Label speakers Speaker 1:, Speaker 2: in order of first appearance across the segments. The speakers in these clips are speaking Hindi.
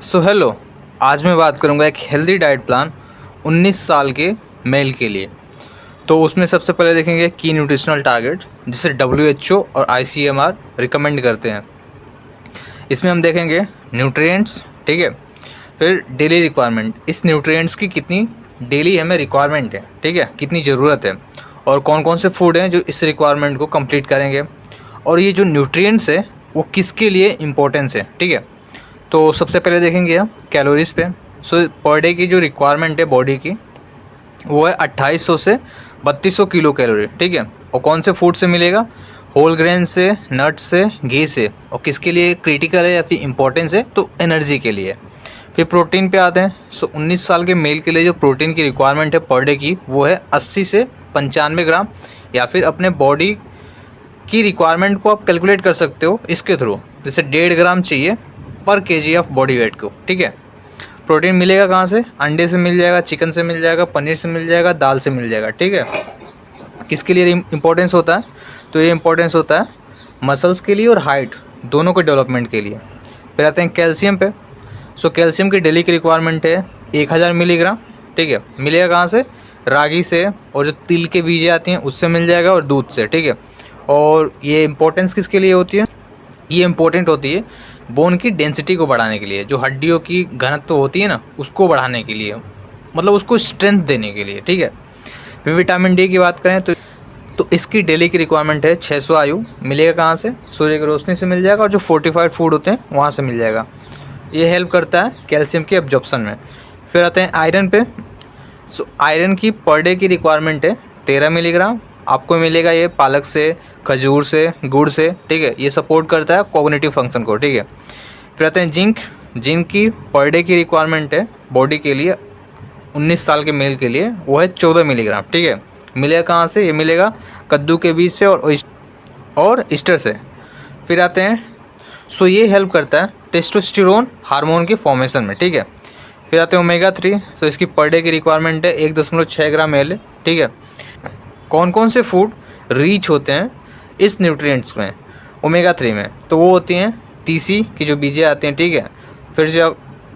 Speaker 1: सो हेलो, आज मैं बात करूंगा एक हेल्दी डाइट प्लान 19 साल के मेल के लिए। तो उसमें सबसे पहले देखेंगे की न्यूट्रिशनल टारगेट जिसे WHO और ICMR रिकमेंड करते हैं। इसमें हम देखेंगे न्यूट्रिएंट्स, ठीक है। फिर डेली रिक्वायरमेंट, इस न्यूट्रिएंट्स की कितनी डेली हमें रिक्वायरमेंट है, ठीक है, कितनी ज़रूरत है और कौन कौन से फूड हैं जो इस रिक्वायरमेंट को कंप्लीट करेंगे, और ये जो न्यूट्रिएंट्स है वो किसके लिए इम्पोर्टेंस है, ठीक है। तो सबसे पहले देखेंगे हम कैलोरीज़ पे। सो पर डे की जो रिक्वायरमेंट है बॉडी की वो है 2800 से 3200 किलो कैलोरी, ठीक है। और कौन से फूड से मिलेगा? होल ग्रेन से, नट्स से, घी से। और किसके लिए क्रिटिकल है या फिर इम्पोर्टेंस है? तो एनर्जी के लिए। फिर प्रोटीन पे आते हैं। सो 19 साल के मेल के लिए जो प्रोटीन की रिक्वायरमेंट है पर डे की वो है 80 से 95 ग्राम, या फिर अपने बॉडी की रिक्वायरमेंट को आप कैलकुलेट कर सकते हो इसके थ्रू। जैसे 1.5 ग्राम चाहिए पर केजी ऑफ बॉडी वेट को, ठीक है। प्रोटीन मिलेगा कहाँ से? अंडे से मिल जाएगा, चिकन से मिल जाएगा, पनीर से मिल जाएगा, दाल से मिल जाएगा, ठीक है। किसके लिए इम्पोर्टेंस होता है? तो ये इम्पोर्टेंस होता है मसल्स के लिए और हाइट दोनों के डेवलपमेंट के लिए। फिर आते हैं कैल्शियम पे। सो कैल्शियम की डेली की रिक्वायरमेंट है 1000 मिलीग्राम, ठीक है। मिलेगा कहाँ से? रागी से, और जो तिल के बीजें आती हैं उससे मिल जाएगा, और दूध से, ठीक है। और ये इम्पोर्टेंस किसके लिए होती है? ये इम्पोर्टेंट होती है बोन की डेंसिटी को बढ़ाने के लिए, जो हड्डियों की घनत्व होती है ना उसको बढ़ाने के लिए, मतलब उसको स्ट्रेंथ देने के लिए, ठीक है। फिर विटामिन डी की बात करें तो इसकी डेली की रिक्वायरमेंट है 600 आयु। मिलेगा कहाँ से? सूर्य की रोशनी से मिल जाएगा, और जो फोर्टिफाइड फूड होते हैं वहाँ से मिल जाएगा। ये हेल्प करता है कैल्शियम के एब्जॉर्प्शन में। फिर आते हैं आयरन पे। सो आयरन की पर डे की रिक्वायरमेंट है 13 मिलीग्राम। आपको मिलेगा ये पालक से, खजूर से, गुड़ से, ठीक है। ये सपोर्ट करता है कॉग्निटिव फंक्शन को, ठीक है। फिर आते हैं जिंक। जिंक की पर डे की रिक्वायरमेंट है बॉडी के लिए 19 साल के मेल के लिए वो है 14 मिलीग्राम, ठीक है। मिलेगा कहाँ से? ये मिलेगा कद्दू के बीज से और ईस्टर से। फिर आते हैं, सो ये हेल्प करता है टेस्टोस्टेरोन हार्मोन के फॉर्मेशन में, ठीक है। फिर आते हैं ओमेगा 3। सो इसकी पर डे की रिक्वायरमेंट है 1.6 ग्राम एल, ठीक है। कौन कौन से फूड रीच होते हैं इस न्यूट्रिएंट्स में, ओमेगा 3 में? तो वो होती हैं तीसी की जो बीजें आती हैं, ठीक है।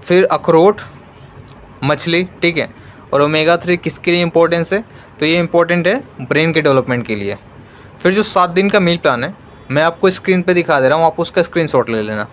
Speaker 1: फिर अखरोट, मछली, ठीक है। और ओमेगा 3 किसके लिए इंपॉर्टेंस है? तो ये इंपॉर्टेंट है ब्रेन के डेवलपमेंट के लिए। फिर जो 7 दिन का मील प्लान है मैं आपको स्क्रीन पे दिखा दे रहा हूँ, आप उसका स्क्रीनशॉट ले लेना।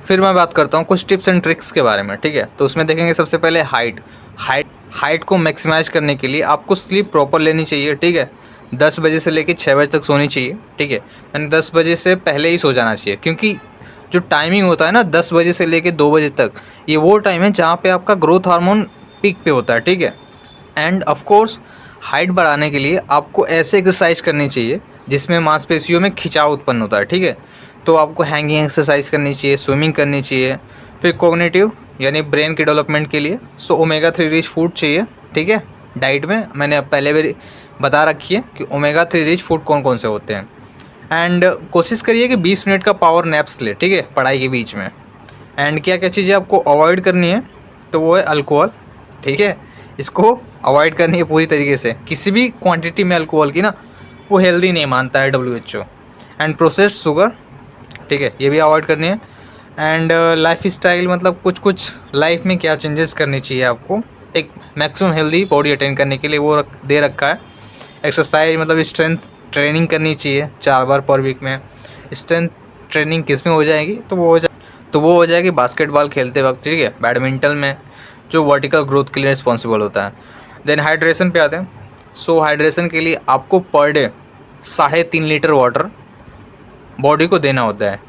Speaker 1: फिर मैं बात करता हूँ कुछ टिप्स एंड ट्रिक्स के बारे में, ठीक है। तो उसमें देखेंगे सबसे पहले हाइट को मैक्सिमाइज करने के लिए आपको स्लीप प्रॉपर लेनी चाहिए, ठीक है। 10 बजे से लेकर 6 बजे तक सोनी चाहिए, ठीक है। यानी 10 बजे से पहले ही सो जाना चाहिए, क्योंकि जो टाइमिंग होता है ना 10 बजे से लेकर 2 बजे तक, ये वो टाइम है जहाँ पे आपका ग्रोथ हार्मोन पीक पे होता है, ठीक है। एंड ऑफ कोर्स हाइट बढ़ाने के लिए आपको ऐसे एक्सरसाइज करनी चाहिए जिसमें मांसपेशियों में खिंचाव उत्पन्न होता है, ठीक है। तो आपको हैंगिंग एक्सरसाइज करनी चाहिए, स्विमिंग करनी चाहिए। फिर कॉग्निटिव यानी ब्रेन के डेवलपमेंट के लिए सो ओमेगा 3 रिच फूड चाहिए, ठीक है। डाइट में मैंने पहले भी बता रखी है कि ओमेगा 3 रिच फूड कौन कौन से होते हैं। एंड कोशिश करिए कि 20 मिनट का पावर नैप्स ले, ठीक है, पढ़ाई के बीच में। एंड क्या क्या चीज़ें आपको अवॉइड करनी है? तो वो है अल्कोहल, ठीक है। इसको अवॉइड करनी है पूरी तरीके से। किसी भी क्वांटिटी में अल्कोहल की ना वो हेल्दी नहीं मानता है WHO। एंड प्रोसेस्ड शुगर, ठीक है, ये भी अवॉइड करनी है। एंड लाइफ स्टाइल, मतलब कुछ लाइफ में क्या चेंजेस करनी चाहिए आपको एक मैक्सिमम हेल्दी बॉडी अटेन करने के लिए, वो दे रखा है। एक्सरसाइज मतलब स्ट्रेंथ ट्रेनिंग करनी चाहिए 4 बार पर वीक में। स्ट्रेंथ ट्रेनिंग किस में हो जाएगी? तो वो हो जाएगी बास्केटबॉल खेलते वक्त, ठीक है, बैडमिंटन में, जो वर्टिकल ग्रोथ के लिए रिस्पॉन्सिबल होता है। देन हाइड्रेशन पे आते हैं। सो हाइड्रेशन के लिए आपको per day 3.5 litre water body को देना होता है।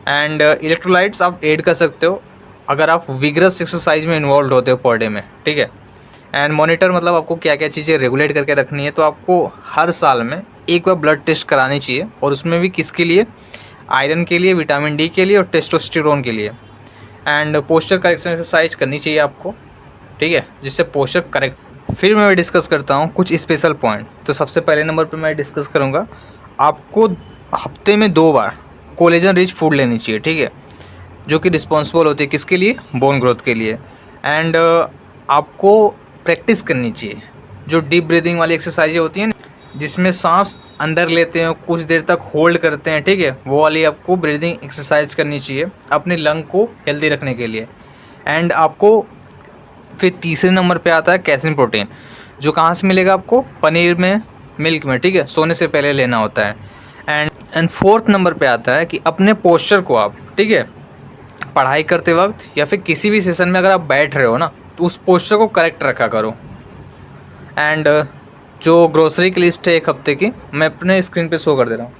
Speaker 1: एंड इलेक्ट्रोलाइट्स आप ऐड कर सकते हो अगर आप विगरस एक्सरसाइज में इन्वॉल्व होते हो पर डे में, ठीक है। एंड मॉनिटर मतलब आपको क्या क्या चीज़ें रेगुलेट करके रखनी है। तो आपको हर साल में एक बार ब्लड टेस्ट करानी चाहिए, और उसमें भी किसके लिए? आयरन के लिए, विटामिन डी के लिए और टेस्टोस्टेरोन के लिए। एंड पोस्चर करेक्शन एक्सरसाइज करनी चाहिए आपको, ठीक है, जिससे पोस्चर करेक्ट। फिर मैं डिस्कस करता हूँ कुछ स्पेशल पॉइंट। तो सबसे पहले नंबर पे मैं डिस्कस करूँगा, आपको हफ्ते में 2 बार कोलेजन रिच फूड लेनी चाहिए, ठीक है, जो कि रिस्पॉन्सिबल होती है किसके लिए, बोन ग्रोथ के लिए। एंड आपको प्रैक्टिस करनी चाहिए, जो डीप ब्रीदिंग वाली एक्सरसाइजें होती हैं जिसमें सांस अंदर लेते हैं कुछ देर तक होल्ड करते हैं, ठीक है, वो वाली आपको ब्रीदिंग एक्सरसाइज करनी चाहिए अपने लंग को हेल्दी रखने के लिए। एंड आपको फिर तीसरे नंबर पे आता है कैसिन प्रोटीन, जो कहाँ से मिलेगा आपको, पनीर में, मिल्क में, ठीक है, सोने से पहले लेना होता है। एंड फोर्थ नंबर पे आता है कि अपने पोस्चर को आप, ठीक है, पढ़ाई करते वक्त या फिर किसी भी सेशन में अगर आप बैठ रहे हो ना, तो उस पोस्चर को करेक्ट रखा करो। एंड जो ग्रोसरी की लिस्ट है एक हफ्ते की, मैं अपने स्क्रीन पे शो कर दे रहा हूँ।